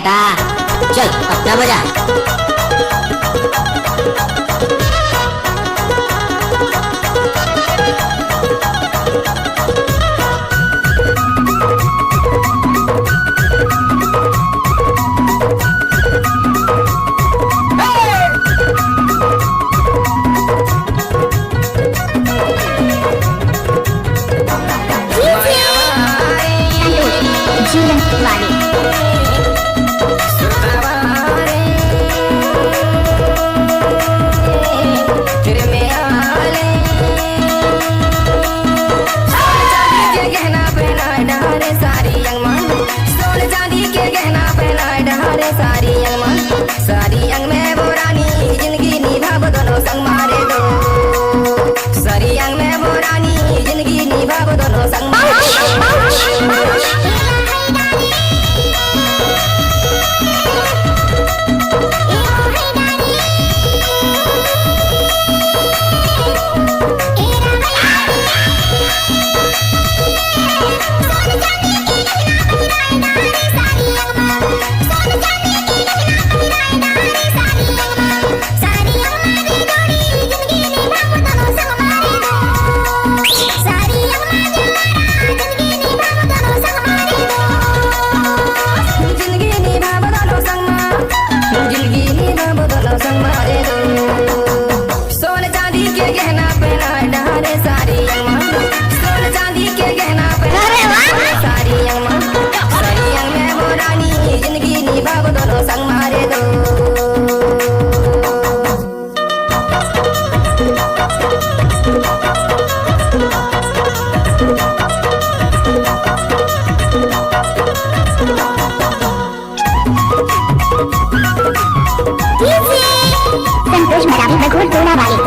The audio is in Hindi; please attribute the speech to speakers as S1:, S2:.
S1: बेटा, चल अपना बजा।
S2: सारी अंग में बोरानी जिंदगी निभा दोनों संग मारे दो। सारी अंग में बोरानी जिंदगी निभा दोनों संग मारे दो। सोने चांदी के गहना पहना डहारे सारी अंग, सोने चांदी के गहना पहना सारी अंग, सारी अंग में वो रानी जिंदगी निभा दोनों संग मारे दो।
S3: संतोष मराठी बघोर टोला वाले।